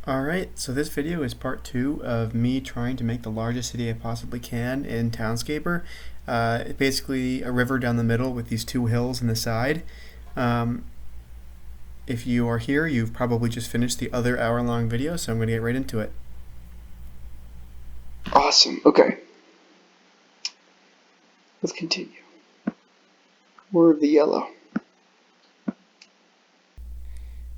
Alright, so this video is part 2 of me trying to make the largest city I possibly can in Townscaper. It's basically a river down the middle with these two hills in the side. Um, if you are here, you've probably just finished the other hour-long video, so I'm going to get right into it. Awesome. Okay. Let's continue. More of the yellow.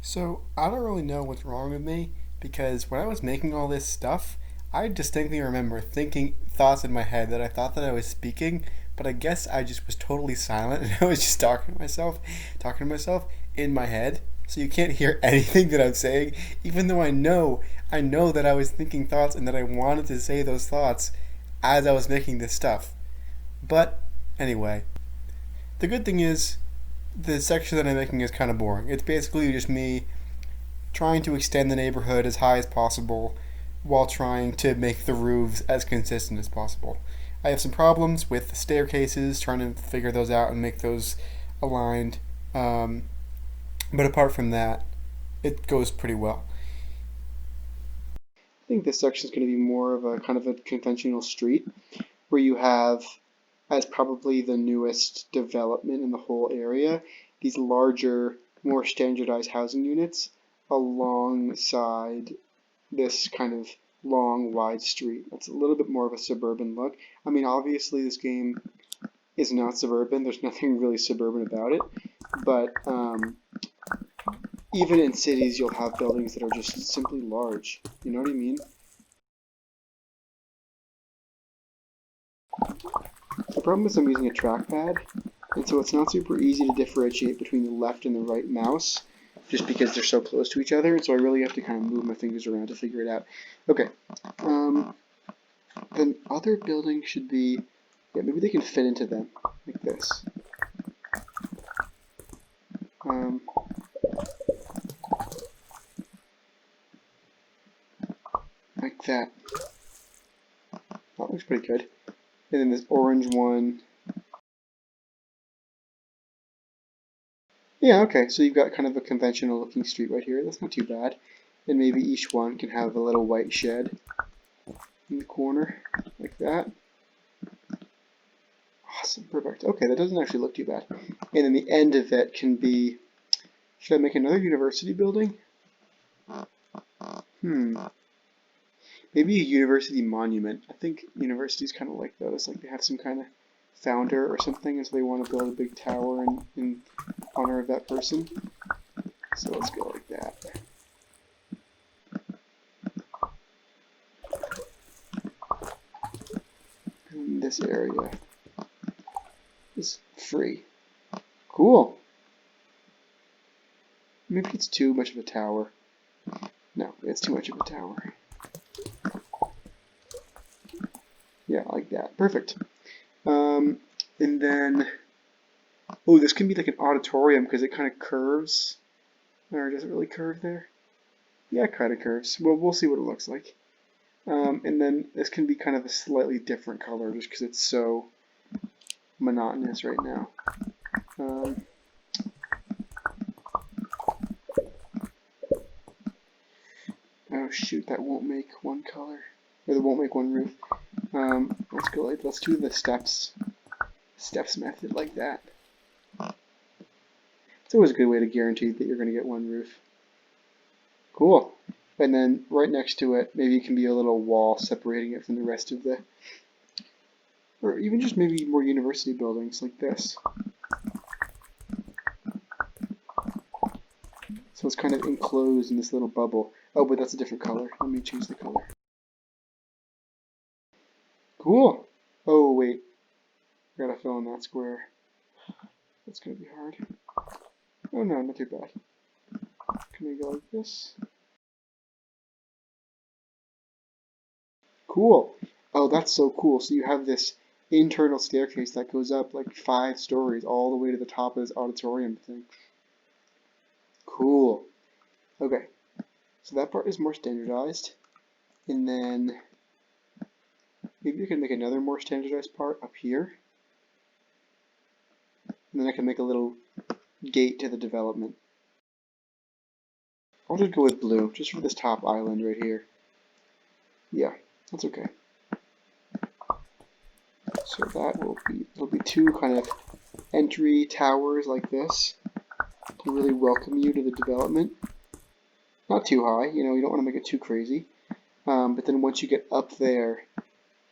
So, I don't really know what's wrong with me because when I was making all this stuff, I distinctly remember thinking thoughts in my head that I thought that I was speaking, but I guess I just was totally silent and I was just talking to myself in my head. So you can't hear anything that I'm saying, even though I know that I was thinking thoughts and that I wanted to say those thoughts as I was making this stuff. But anyway, the good thing is the section that I'm making is kind of boring. It's basically just me trying to extend the neighborhood as high as possible while trying to make the roofs as consistent as possible. I have some problems with the staircases, trying to figure those out and make those aligned. But apart from that, it goes pretty well. I think this section is going to be more of a kind of a conventional street where you have, as probably the newest development in the whole area, these larger, more standardized housing units alongside this kind of long, wide street. That's a little bit more of a suburban look. I mean, obviously, this game is not suburban. There's nothing really suburban about it. But even in cities, you'll have buildings that are just simply large. You know what I mean? The problem is I'm using a trackpad, and so it's not super easy to differentiate between the left and the right mouse, just because they're so close to each other, and so I really have to kind of move my fingers around to figure it out. Okay, the other building should be, yeah, maybe they can fit into them, like this. Um, like that. That looks pretty good. And then this orange one. Yeah, okay, so you've got kind of a conventional looking street right here. That's not too bad. And maybe each one can have a little white shed in the corner, like that. Awesome, perfect. Okay, that doesn't actually look too bad. And then the end of it can be, should I make another university building? Maybe a university monument. I think universities kind of like those, like they have some kind of founder or something, and so they want to build a big tower in honor of that person. So let's go like that. And this area is free. Cool. Maybe it's too much of a tower. No, it's too much of a tower. Yeah, like that. Perfect. And then, oh, this can be like an auditorium because it kind of curves. Or does it really curve there? Yeah, it kind of curves. Well, we'll see what it looks like. And then this can be kind of a slightly different color just because it's so monotonous right now. Oh shoot, that won't make one color. Or that won't make one roof. Let's go like, let's do the steps method like that. It's always a good way to guarantee that you're going to get one roof. Cool. And then right next to it, maybe it can be a little wall separating it from the rest of the, or even just maybe more university buildings like this. So it's kind of enclosed in this little bubble. Oh, but that's a different color. Let me change the color. Cool. Oh, wait. I gotta fill in that square. That's gonna be hard. Oh no, not too bad. Can we go like this? Cool. Oh, that's so cool. So you have this internal staircase that goes up like 5 stories all the way to the top of this auditorium thing. Cool. Okay. So that part is more standardized. And then maybe I can make another more standardized part up here. And then I can make a little gate to the development. I'll just go with blue, just for this top island right here. Yeah, that's okay. So that it'll be two kind of entry towers like this to really welcome you to the development. Not too high, you know, you don't want to make it too crazy. But then once you get up there,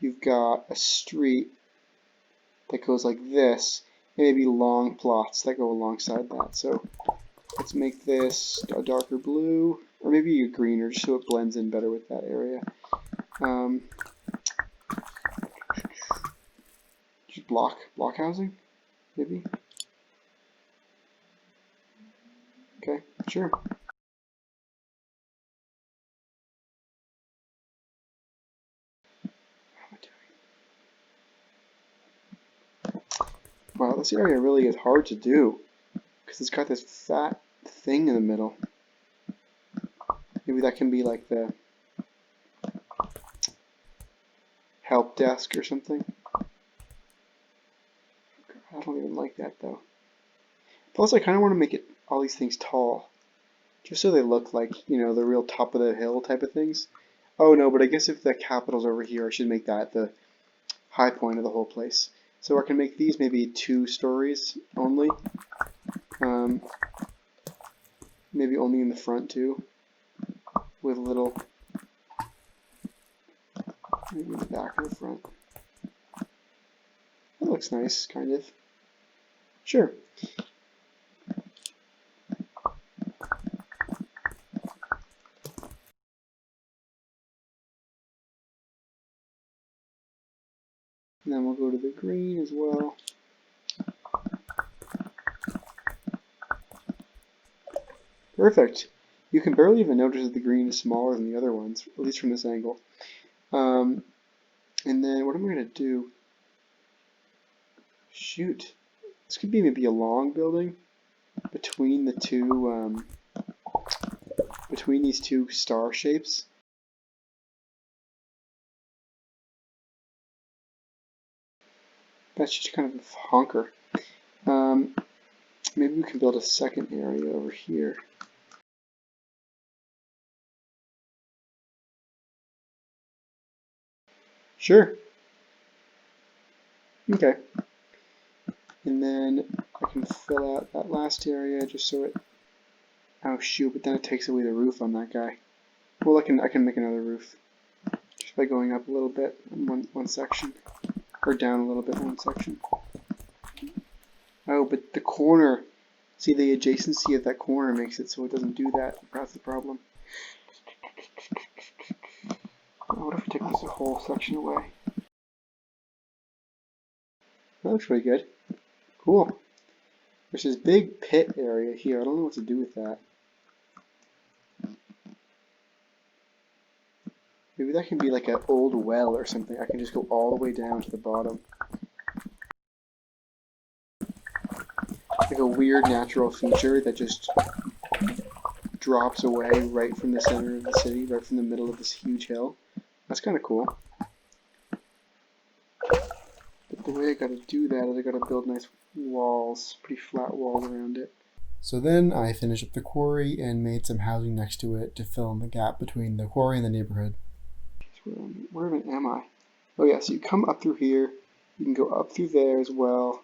you've got a street that goes like this, and maybe long plots that go alongside that. So let's make this a darker blue, or maybe a greener, just so it blends in better with that area. Just block housing, maybe. Okay, sure. Wow, this area really is hard to do because it's got this fat thing in the middle. Maybe that can be like the help desk or something. I don't even like that though. Plus, I kind of want to make it all these things tall, just so they look like, you know, the real top of the hill type of things. Oh no, but I guess if the capital's over here, I should make that the high point of the whole place. So I can make these maybe 2 stories only. Maybe only in the front too, with a little, maybe in the back or the front. That looks nice, kind of. Sure. And then we'll go to the green as well. Perfect. You can barely even notice that the green is smaller than the other ones, at least from this angle. And then what am I going to do? Shoot. This could be maybe a long building between the two, between these 2 star shapes. That's just kind of a honker. Maybe we can build a second area over here. Sure. Okay. And then I can fill out that last area just so it... Oh shoot, but then it takes away the roof on that guy. Well, I can make another roof just by going up a little bit in one section, or down a little bit in one section. Oh, but the corner, see, the adjacency of that corner makes it so it doesn't do that. That's the problem. What if we take this whole section away? That looks pretty good. Cool. There's this big pit area here. I don't know what to do with that. Maybe that can be like an old well or something. I can just go all the way down to the bottom. Like a weird natural feature that just drops away right from the center of the city, right from the middle of this huge hill. That's kind of cool. But the way I gotta do that is I gotta build nice walls, pretty flat walls around it. So then I finished up the quarry and made some housing next to it to fill in the gap between the quarry and the neighborhood. Where even am I? Oh yeah, so you come up through here, you can go up through there as well.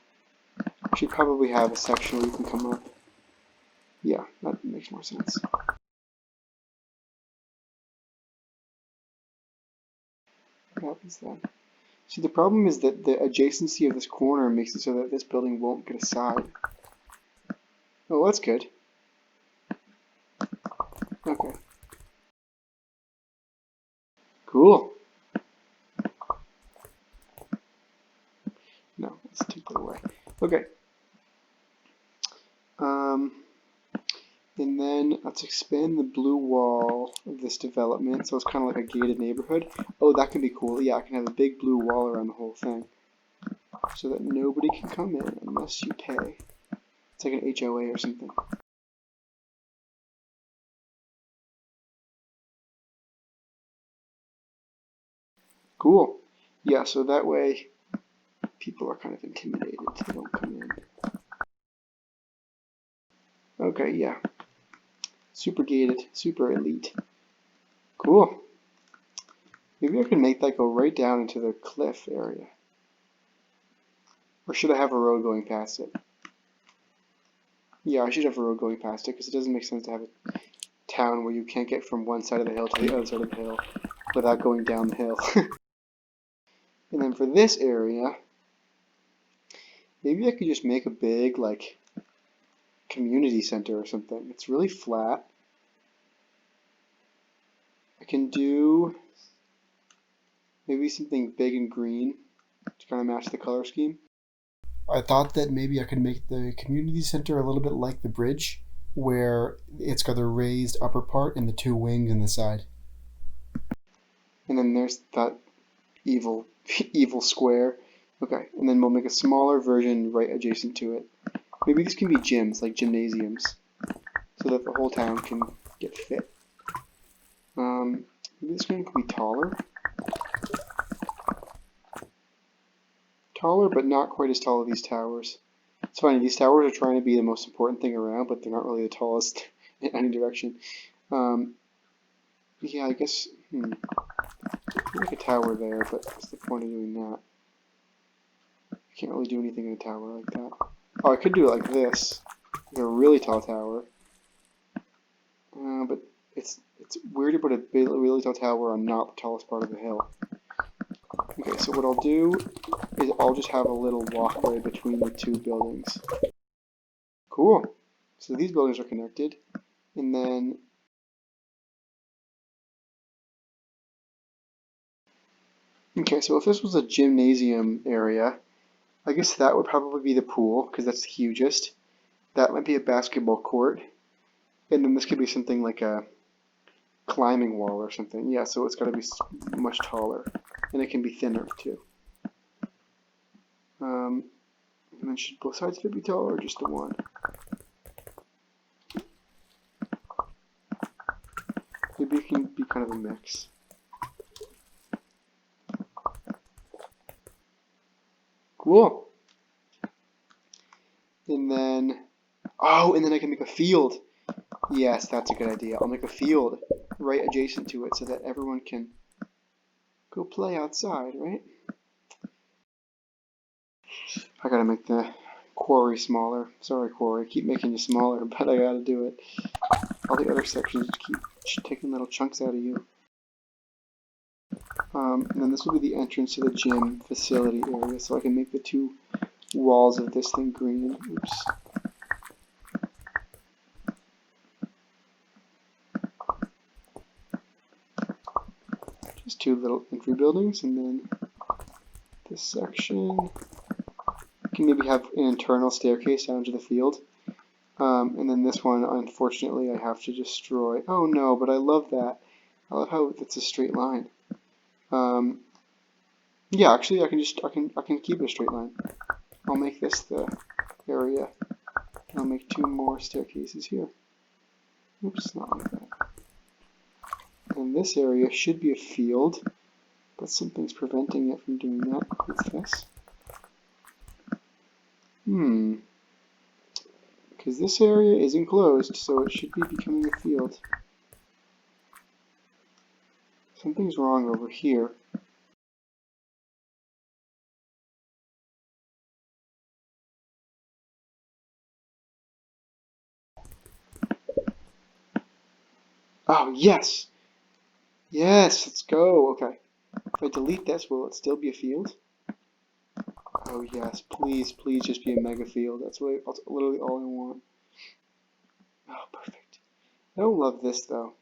I should probably have a section where you can come up. Yeah, that makes more sense. What happens then? See, the problem is that the adjacency of this corner makes it so that this building won't get a side. Oh, that's good. Okay. Cool. No, let's take that away. Okay. And then let's expand the blue wall of this development so it's kind of like a gated neighborhood. Oh, that can be cool. Yeah, I can have a big blue wall around the whole thing so that nobody can come in unless you pay. It's like an HOA or something. Cool. Yeah, so that way people are kind of intimidated. They don't come in. Okay, yeah. Super gated, super elite. Cool. Maybe I could make that go right down into the cliff area. Or should I have a road going past it? Yeah, I should have a road going past it because it doesn't make sense to have a town where you can't get from one side of the hill to the other side of the hill without going down the hill. And then for this area, maybe I could just make a big, like, community center or something. It's really flat. I can do maybe something big and green to kind of match the color scheme. I thought that maybe I could make the community center a little bit like the bridge, where it's got the raised upper part and the two wings in the side. And then there's that evil evil square. Okay, and then we'll make a smaller version right adjacent to it. Maybe these can be gyms, like gymnasiums, so that the whole town can get fit. Maybe this one could be taller. Taller, but not quite as tall as these towers. It's funny, these towers are trying to be the most important thing around, but they're not really the tallest in any direction. Yeah, I guess, like a tower there, but what's the point of doing that? I can't really do anything in a tower like that. Oh, I could do it like this, like a really tall tower. But it's weird to put a really tall tower on not the tallest part of the hill. Okay, so what I'll do is I'll just have a little walkway between the two buildings. Cool. So these buildings are connected, and then okay, so if this was a gymnasium area, I guess that would probably be the pool because that's the hugest. That might be a basketball court, and then this could be something like a climbing wall or something. Yeah, so it's got to be much taller, and it can be thinner too. And then should both sides of it be taller or just the one? Maybe it can be kind of a mix. Cool. And then, oh, and then I can make a field. Yes, that's a good idea. I'll make a field right adjacent to it so that everyone can go play outside, right? I gotta make the quarry smaller. Sorry, quarry, I keep making you smaller, but I gotta do it. All the other sections keep taking little chunks out of you. And then this will be the entrance to the gym facility area, so I can make the two walls of this thing green. Oops. Just two little entry buildings, and then this section can maybe have an internal staircase down to the field. And then this one, unfortunately, I have to destroy. Oh no, but I love that. I love how it's a straight line. Yeah, actually, I can keep it a straight line. I'll make this the area. I'll make two more staircases here. Oops, not like that. And this area should be a field, but something's preventing it from doing that. What's this? Because this area is enclosed, so it should be becoming a field. Something's wrong over here. Oh, yes! Yes, let's go. Okay. If I delete this, will it still be a field? Oh, yes. Please, please just be a mega field. That's literally all I want. Oh, perfect. I don't love this, though.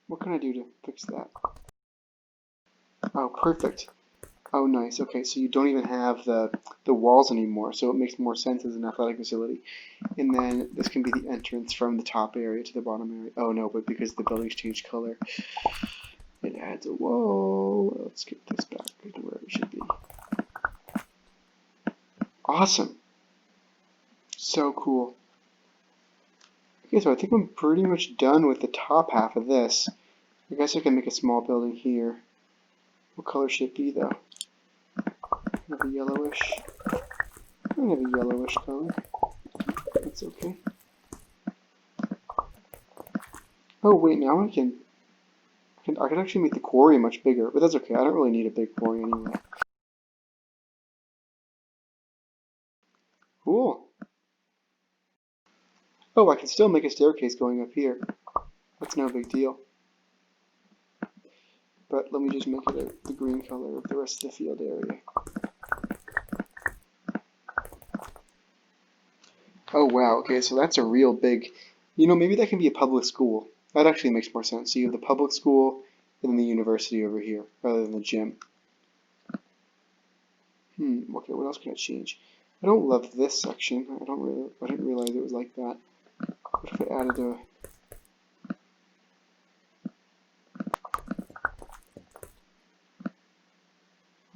What can I do to fix that? Oh, perfect. Oh, nice. Okay, so you don't even have the walls anymore, so it makes more sense as an athletic facility. And then this can be the entrance from the top area to the bottom area. Oh, no, but because the buildings changed color, it adds a wall. Let's get this back to where it should be. Awesome. So cool. Okay, so I think I'm pretty much done with the top half of this. I guess I can make a small building here. What color should it be, though? Kind of a yellowish. Kind of a yellowish color. That's okay. Oh wait, now I can actually make the quarry much bigger, but that's okay. I don't really need a big quarry anyway. Cool. Oh, I can still make a staircase going up here. That's no big deal. But let me just make it the green color of the rest of the field area. Oh wow, okay, so that's a real big, maybe that can be a public school. That actually makes more sense. So you have the public school and then the university over here, rather than the gym. Okay, what else can I change? I don't love this section. I didn't realize it was like that. What if I added a,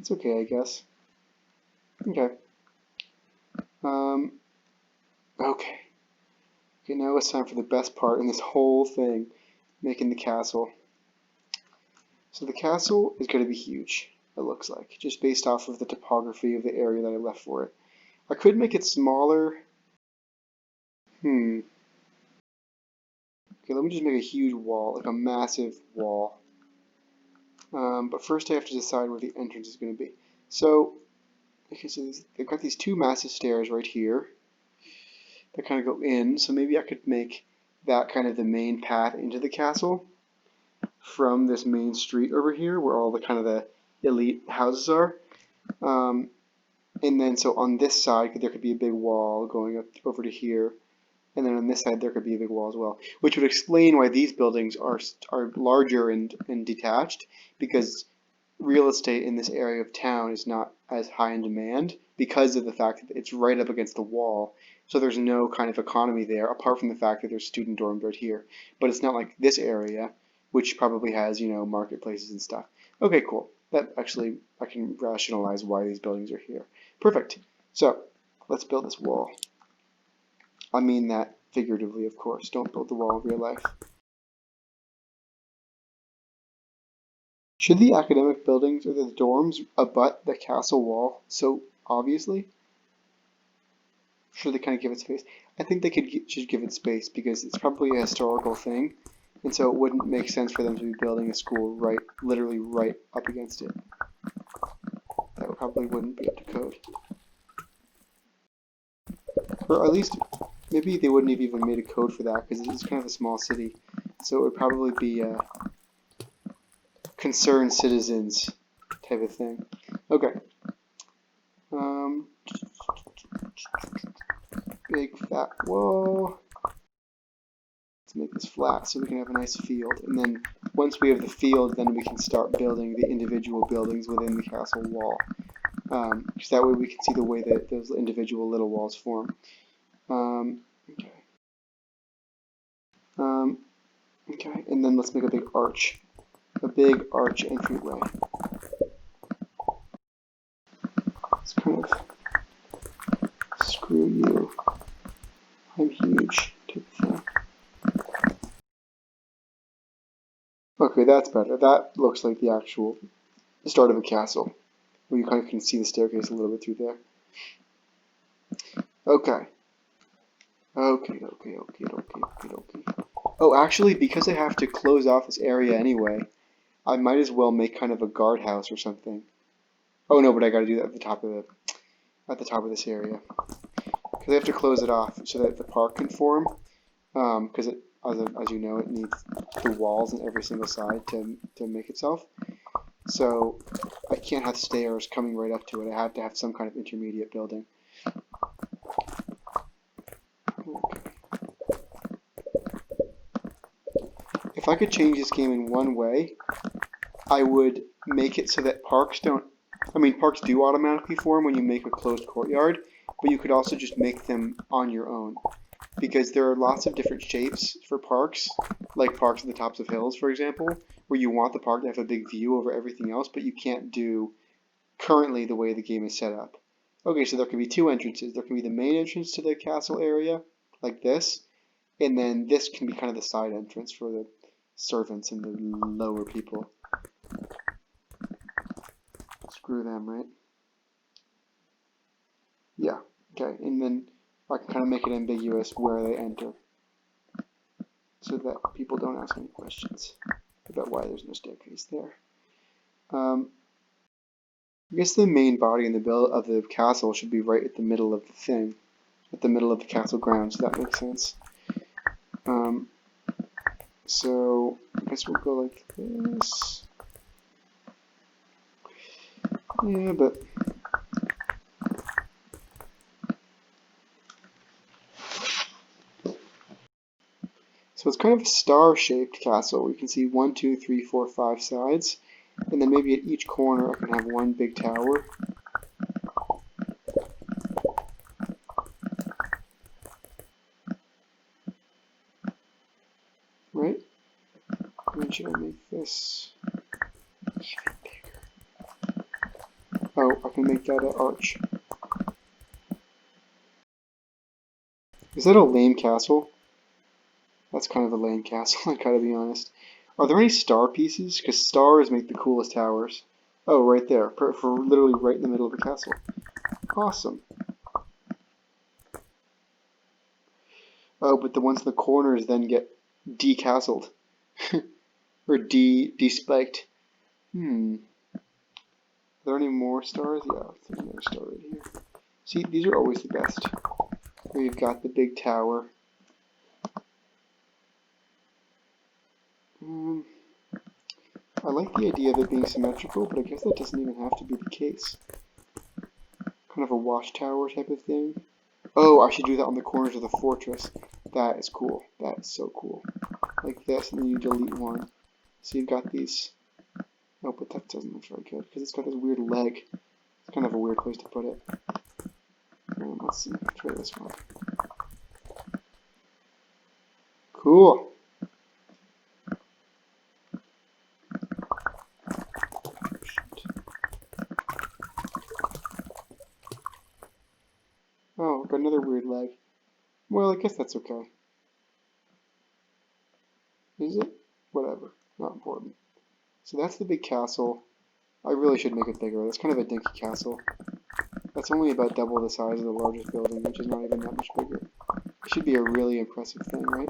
it's okay, I guess. Okay. Um, okay. Okay, now it's time for the best part in this whole thing, making the castle. So the castle is going to be huge, it looks like, just based off of the topography of the area that I left for it. I could make it smaller. Okay, let me just make a huge wall, like a massive wall. But first I have to decide where the entrance is going to be. So, okay, so they've got these two massive stairs right here that kind of go in, so maybe I could make that kind of the main path into the castle from this main street over here where all the kind of the elite houses are. And then so on this side there could be a big wall going up over to here, and then on this side there could be a big wall as well, which would explain why these buildings are larger and detached, because real estate in this area of town is not as high in demand because of the fact that it's right up against the wall. So there's no kind of economy there apart from the fact that there's student dorms right here. But it's not like this area, which probably has, marketplaces and stuff. Okay, cool. That actually, I can rationalize why these buildings are here. Perfect. So let's build this wall. I mean that figuratively, of course. Don't build the wall in real life. Should the academic buildings or the dorms abut the castle wall so obviously? Should they kind of give it space? I think they should give it space because it's probably a historical thing, and so it wouldn't make sense for them to be building a school literally right up against it. That probably wouldn't be up to code. Or at least, maybe they wouldn't have even made a code for that because it's kind of a small city, so it would probably be concerned citizens type of thing. Okay. Big fat wall. Let's make this flat so we can have a nice field. And then once we have the field, then we can start building the individual buildings within the castle wall. Because that way we can see the way that those individual little walls form. Okay. Okay, and then let's make a big arch. A big arch entryway. It's kind of screw you. I'm huge type of thing. Okay, that's better. That looks like the actual start of a castle, where you kind of can see the staircase a little bit through there. Okay. Okay. Oh, actually, because I have to close off this area anyway, I might as well make kind of a guardhouse or something. Oh no, but I gotta do that at the top of this area. Because I have to close it off so that the park can form. Because as you know, it needs the walls on every single side to make itself. So I can't have stairs coming right up to it. I have to have some kind of intermediate building. Okay. If I could change this game in one way, I would make it so that parks do automatically form when you make a closed courtyard, but you could also just make them on your own. Because there are lots of different shapes for parks, like parks at the tops of hills, for example, where you want the park to have a big view over everything else, but you can't do currently the way the game is set up. Okay, so there can be two entrances. There can be the main entrance to the castle area, like this, and then this can be kind of the side entrance for the servants and the lower people. Screw them, right? Yeah, okay, and then I can kind of make it ambiguous where they enter. so that people don't ask any questions about why there's no staircase there. I guess the main body in the castle should be right at the middle of the thing, at the middle of the castle grounds. So that makes sense. So I guess we'll go like this. Yeah, but so it's kind of a star-shaped castle. You can see 1, 2, 3, 4, 5 sides, and then maybe at each corner I can have one big tower. Right? And then should I make this even bigger? Oh, I can make that an arch. Is that a lame castle? That's kind of a lame castle, I gotta be honest. Are there any star pieces? Because stars make the coolest towers. Oh, right there. For literally right in the middle of the castle. Awesome. Oh, but the ones in the corners then get decastled. Or de-spiked. Are there any more stars? Yeah, there's another star right here. See, these are always the best. Where you've got the big tower. I like the idea of it being symmetrical, but I guess that doesn't even have to be the case. Kind of a watchtower type of thing. Oh, I should do that on the corners of the fortress. That is cool. That is so cool. Like this, and then you delete one. So you've got these. Oh, but that doesn't look very good, because it's got this weird leg. It's kind of a weird place to put it. Let's see. Try this one. Cool. Oh, got another weird leg. Well, I guess that's okay. Is it? Whatever. Not important. So that's the big castle. I really should make it bigger. That's kind of a dinky castle. That's only about double the size of the largest building, which is not even that much bigger. It should be a really impressive thing, right?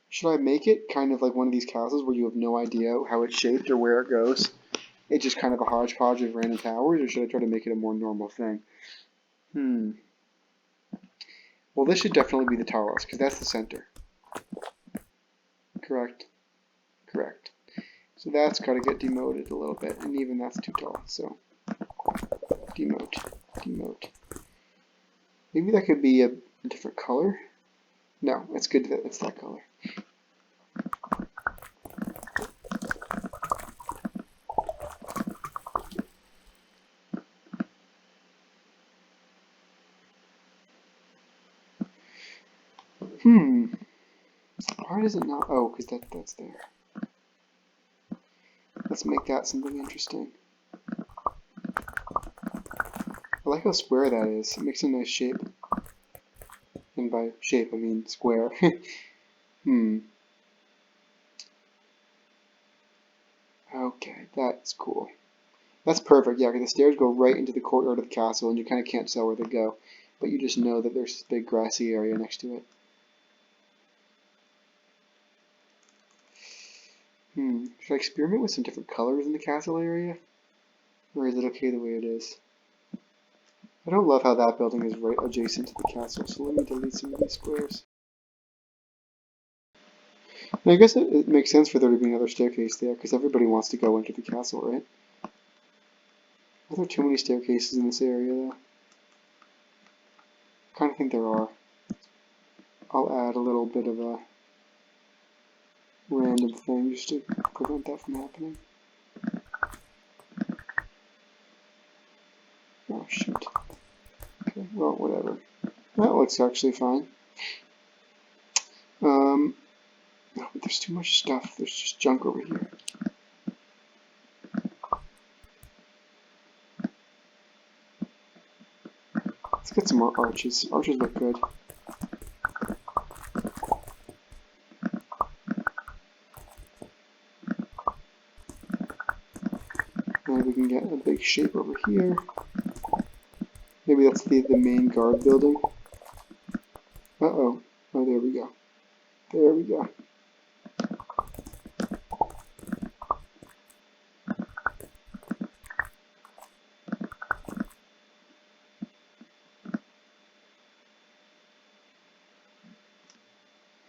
Should I make it kind of like one of these castles where you have no idea how it's shaped or where it goes? It's just kind of a hodgepodge of random towers, or should I try to make it a more normal thing? Well, this should definitely be the tallest, because that's the center. Correct. Correct. So that's got to get demoted a little bit, and even that's too tall, so demote, demote. Maybe that could be a different color? No, it's good that it's that color. Why does it not? Oh, because that's there. Let's make that something interesting. I like how square that is. It makes a nice shape. And by shape, I mean square. Okay, that's cool. That's perfect, yeah, because the stairs go right into the courtyard of the castle, and you kind of can't tell where they go. But you just know that there's this big grassy area next to it. Should I experiment with some different colors in the castle area? Or is it okay the way it is? I don't love how that building is right adjacent to the castle, so let me delete some of these squares. And I guess it makes sense for there to be another staircase there, because everybody wants to go into the castle, right? Are there too many staircases in this area, though? I kind of think there are. I'll add a little bit of a random thing just to prevent that from happening. Oh, shoot. Okay, well, whatever. That looks actually fine. Oh, but there's too much stuff. There's just junk over here. Let's get some more arches. Arches look good. And we can get a big shape over here. Maybe that's the main guard building. Uh-oh. Oh, there we go. There we go.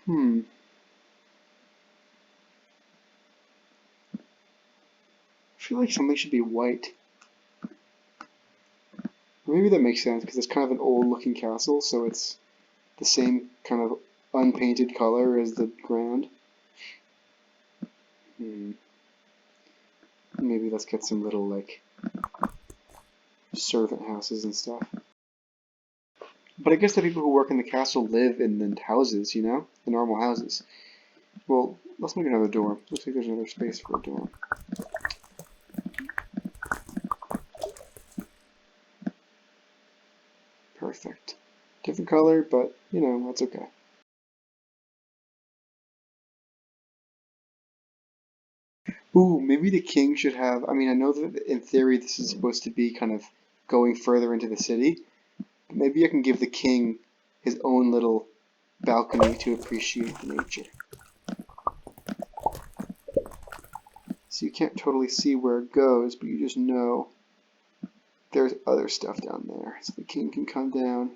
Hmm. I feel like something should be white. Maybe that makes sense because it's kind of an old looking castle, so it's the same kind of unpainted color as the ground. Maybe let's get some little like servant houses and stuff. But I guess the people who work in the castle live in the houses, you know? The normal houses. Well, let's make another door. Looks like there's another space for a door. Perfect. Different color, but, you know, that's okay. Ooh, maybe the king should have... I mean, I know that in theory this is supposed to be kind of going further into the city. But maybe I can give the king his own little balcony to appreciate the nature. So you can't totally see where it goes, but you just know there's other stuff down there. So the king can come down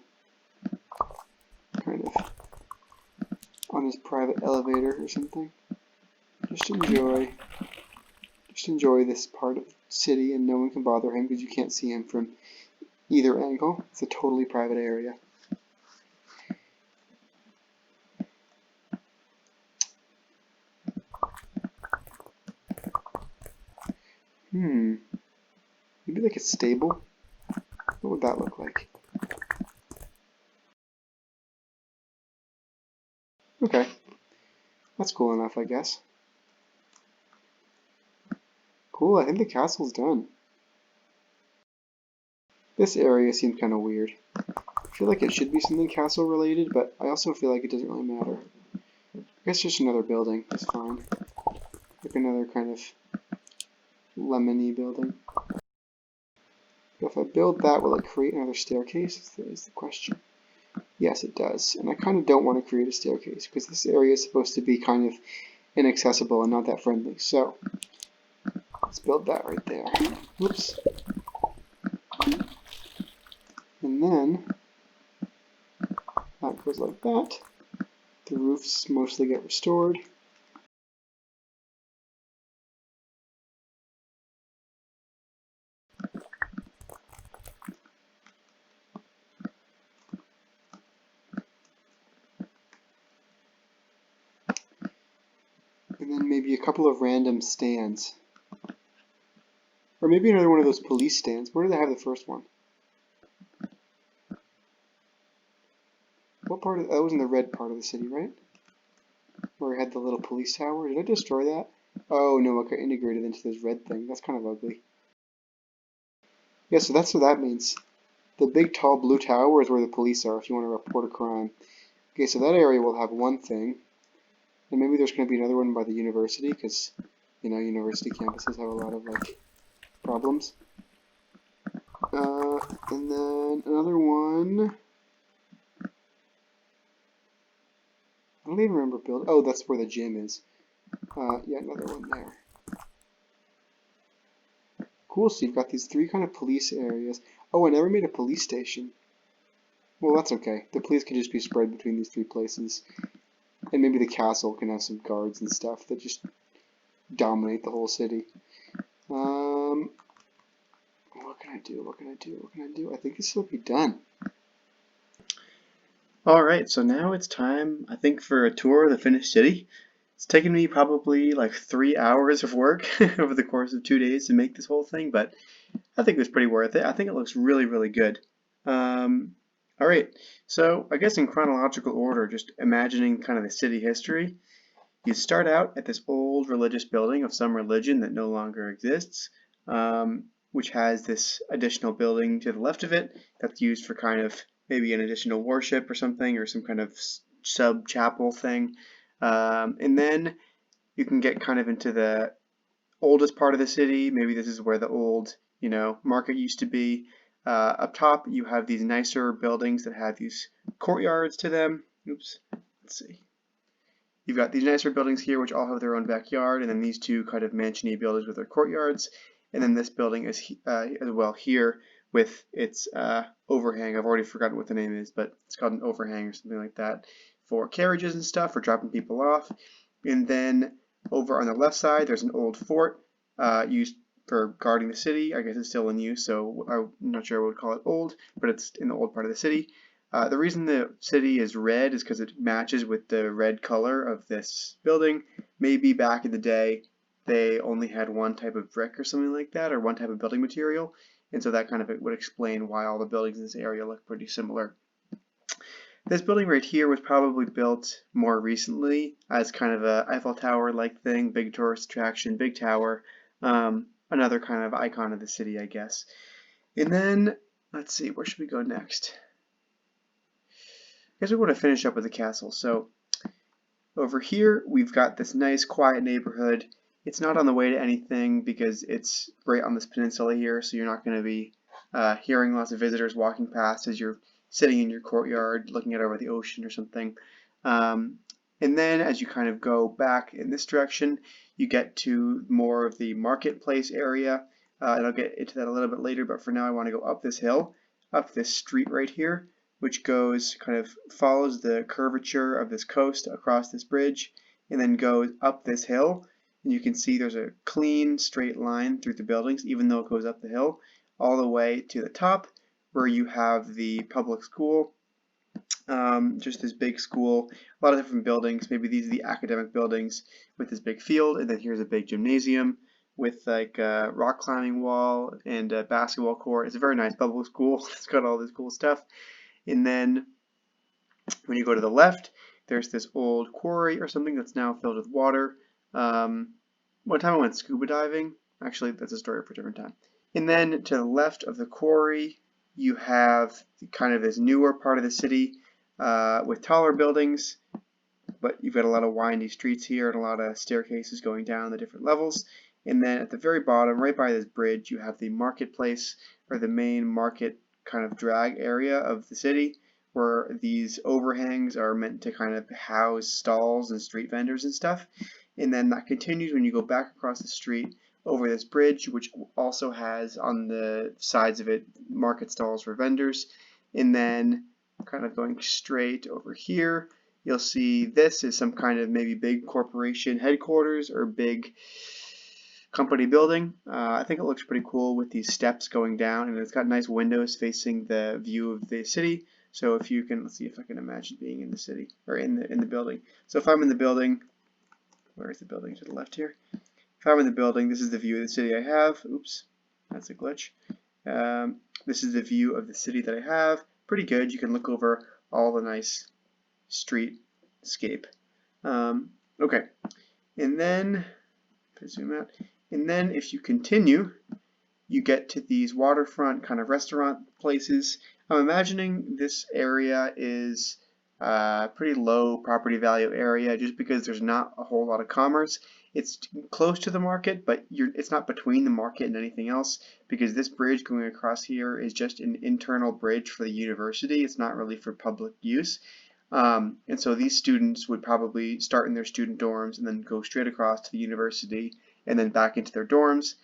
kind of on his private elevator or something. Just enjoy this part of the city, and no one can bother him because you can't see him from either angle. It's a totally private area. Maybe like a stable? What would that look like? Okay, that's cool enough, I guess. Cool, I think the castle's done. This area seems kind of weird. I feel like it should be something castle related, but I also feel like it doesn't really matter. I guess just another building is fine. Like another kind of lemony building. But if I build that, will it create another staircase? Is the question. Yes, it does. And I kind of don't want to create a staircase because this area is supposed to be kind of inaccessible and not that friendly. So let's build that right there. Whoops. And then that goes like that. The roofs mostly get restored. And then maybe a couple of random stands. Or maybe another one of those police stands. Where did I have the first one? What part of that was in the red part of the city, right? Where I had the little police tower. Did I destroy that? Oh no, I got integrated into this red thing. That's kind of ugly. Yeah, so that's what that means. The big tall blue tower is where the police are if you want to report a crime. Okay, so that area will have one thing. And maybe there's going to be another one by the university because, you know, university campuses have a lot of, like, problems. And then another one. I don't even remember building. Oh, that's where the gym is. Yeah, another one there. Cool, so you've got these three kind of police areas. Oh, I never made a police station. Well, that's okay. The police can just be spread between these three places. And maybe the castle can have some guards and stuff that just dominate the whole city. What can I do? What can I do? What can I do? I think this will be done. Alright, so now it's time, I think, for a tour of the finished city. It's taken me probably like 3 hours of work over the course of 2 days to make this whole thing, but I think it was pretty worth it. I think it looks really, really good. Alright, so I guess in chronological order, just imagining kind of the city history, you start out at this old religious building of some religion that no longer exists, which has this additional building to the left of it that's used for kind of maybe an additional worship or something, or some kind of sub-chapel thing. And then you can get kind of into the oldest part of the city. Maybe this is where the old, you know, market used to be. Up top, you have these nicer buildings that have these courtyards to them. Oops. Let's see. You've got these nicer buildings here, which all have their own backyard, and then these two kind of mansion-y buildings with their courtyards. And then this building is as well here with its overhang. I've already forgotten what the name is, but it's called an overhang or something like that for carriages and stuff, for dropping people off. And then over on the left side, there's an old fort used for guarding the city. I guess it's still in use, so I'm not sure I would call it old, but it's in the old part of the city. The reason the city is red is because it matches with the red color of this building. Maybe back in the day they only had one type of brick or something like that, or one type of building material, and so that kind of would explain why all the buildings in this area look pretty similar. This building right here was probably built more recently as kind of a Eiffel Tower-like thing, big tourist attraction, big tower, another kind of icon of the city, I guess. And then, let's see, where should we go next? I guess we want to finish up with the castle. So over here, we've got this nice quiet neighborhood. It's not on the way to anything because it's right on this peninsula here, so you're not going to be hearing lots of visitors walking past as you're sitting in your courtyard looking out over the ocean or something. And then as you kind of go back in this direction, you get to more of the marketplace area. And I'll get into that a little bit later, but for now I want to go up this hill, up this street right here, which goes kind of follows the curvature of this coast across this bridge and then goes up this hill. And you can see there's a clean straight line through the buildings, even though it goes up the hill, all the way to the top where you have the public school. Just this big school, a lot of different buildings. Maybe these are the academic buildings with this big field, and then here's a big gymnasium with like a rock climbing wall and a basketball court. It's a very nice public school. It's got all this cool stuff. And then when you go to the left, there's this old quarry or something that's now filled with water. One time I went scuba diving. Actually, that's a story for a different time. And then to the left of the quarry, you have kind of this newer part of the city with taller buildings, but you've got a lot of windy streets here and a lot of staircases going down the different levels. And then at the very bottom, right by this bridge, you have the marketplace, or the main market kind of drag area of the city, where these overhangs are meant to kind of house stalls and street vendors and stuff. And then that continues when you go back across the street over this bridge, which also has on the sides of it market stalls for vendors. And then kind of going straight over here, you'll see this is some kind of maybe big corporation headquarters or big company building. I think it looks pretty cool with these steps going down, and it's got nice windows facing the view of the city. So if you can, let's see if I can imagine being in the city or in the building. So if I'm in the building, where is the building to the left here? If I'm in the building, this is the view of the city I have. Oops, that's a glitch. This is the view of the city that I have. Pretty good. You can look over all the nice streetscape. Okay, and then if I zoom out. And then if you continue, you get to these waterfront kind of restaurant places. I'm imagining this area is a pretty low property value area just because there's not a whole lot of commerce. It's close to the market, but it's not between the market and anything else, because this bridge going across here is just an internal bridge for the university. It's not really for public use. And so these students would probably start in their student dorms and then go straight across to the university and then back into their dorms.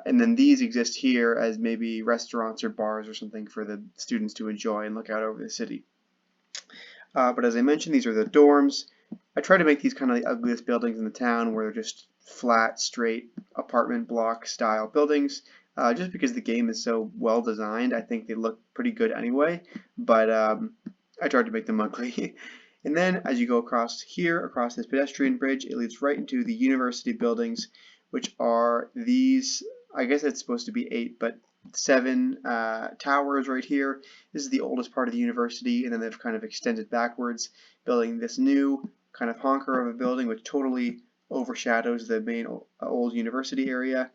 And then these exist here as maybe restaurants or bars or something for the students to enjoy and look out over the city. But as I mentioned, these are the dorms. I try to make these kind of the ugliest buildings in the town, where they're just flat, straight apartment block style buildings. Just because the game is so well designed, I think they look pretty good anyway. But I tried to make them ugly. And then as you go across here, across this pedestrian bridge, it leads right into the university buildings, which are these, I guess it's supposed to be 8, but 7 towers right here. This is the oldest part of the university, and then they've kind of extended backwards, building this new kind of honker of a building which totally overshadows the main old university area,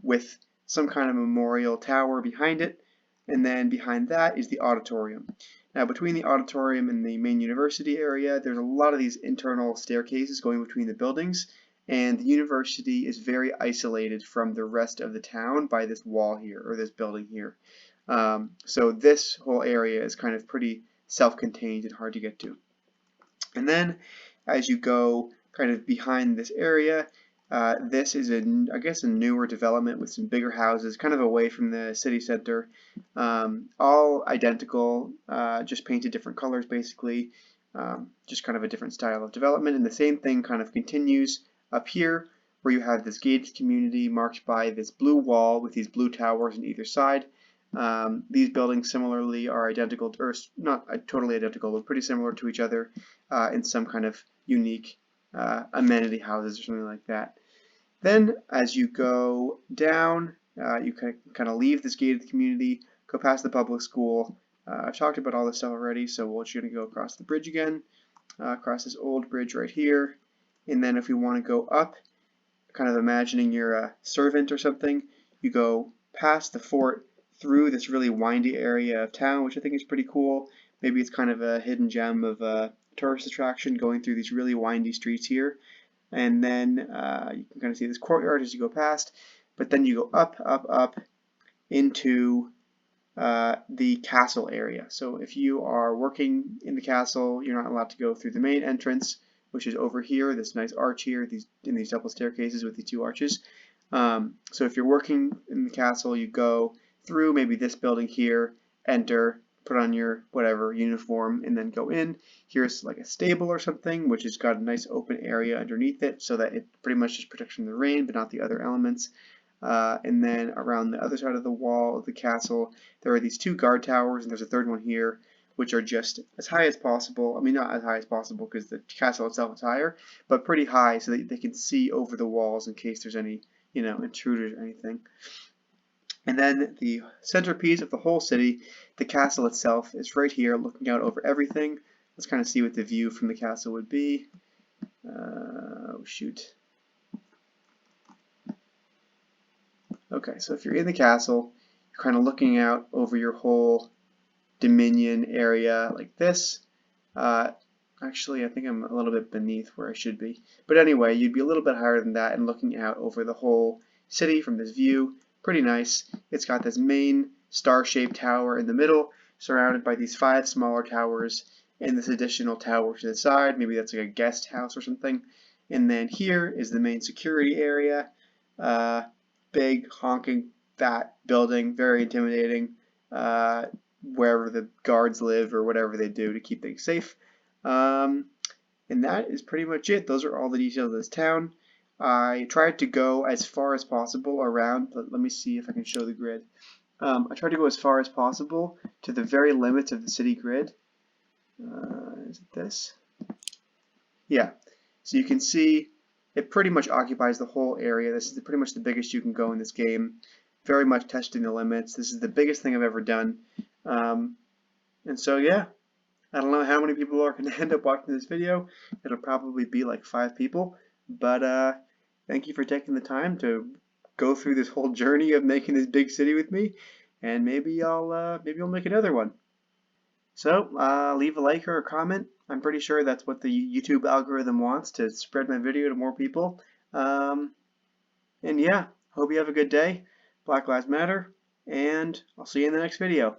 with some kind of memorial tower behind it. And then behind that is the auditorium. Now between the auditorium and the main university area, there's a lot of these internal staircases going between the buildings, and the university is very isolated from the rest of the town by this wall here, or this building here. So this whole area is kind of pretty self-contained and hard to get to. And then as you go kind of behind this area, this is I guess a newer development with some bigger houses, kind of away from the city center. All identical, just painted different colors basically. Just kind of a different style of development. And the same thing kind of continues up here, where you have this gated community marked by this blue wall with these blue towers on either side. These buildings similarly are identical, or not totally identical, but pretty similar to each other in some kind of unique amenity houses or something like that. Then as you go down, you kind of leave this gated community, go past the public school. I've talked about all this stuff already, so we're just going to go across the bridge again, across this old bridge right here. And then if we want to go up, kind of imagining you're a servant or something, you go past the fort through this really windy area of town, which I think is pretty cool. Maybe it's kind of a hidden gem of a tourist attraction going through these really windy streets here. And then you can kind of see this courtyard as you go past, but then you go up, up, up into the castle area. So if you are working in the castle, you're not allowed to go through the main entrance, which is over here, this nice arch here, in these double staircases with the two arches. So if you're working in the castle, you go through maybe this building here, enter, put on your whatever uniform, and then go in. Here's like a stable or something, which has got a nice open area underneath it, so that it pretty much just protects from the rain, but not the other elements. And then around the other side of the wall of the castle, there are these two guard towers, and there's a third one here, which are just as high as possible. I mean, not as high as possible because the castle itself is higher, but pretty high so that they can see over the walls in case there's any, intruders or anything. And then the centerpiece of the whole city, the castle itself, is right here looking out over everything. Let's kind of see what the view from the castle would be. Oh, shoot. Okay, so if you're in the castle, you're kind of looking out over your whole dominion area like this. Actually, I think I'm a little bit beneath where I should be. But anyway, you'd be a little bit higher than that and looking out over the whole city from this view. Pretty nice. It's got this main star-shaped tower in the middle, surrounded by these 5 smaller towers and this additional tower to the side. Maybe that's like a guest house or something. And then here is the main security area. Big, honking, fat building, very intimidating. Wherever the guards live or whatever they do to keep things safe. And that is pretty much it. Those are all the details of this town. I tried to go as far as possible around, let me see if I can show the grid. I tried to go as far as possible to the very limits of the city grid. Is it this? Yeah. So you can see it pretty much occupies the whole area. This is pretty much the biggest you can go in this game. Very much testing the limits. This is the biggest thing I've ever done. And so yeah, I don't know how many people are going to end up watching this video. It'll probably be like 5 people, but thank you for taking the time to go through this whole journey of making this big city with me, and maybe I'll make another one. So leave a like or a comment. I'm pretty sure that's what the YouTube algorithm wants, to spread my video to more people. And yeah, hope you have a good day. Black Lives Matter, and I'll see you in the next video.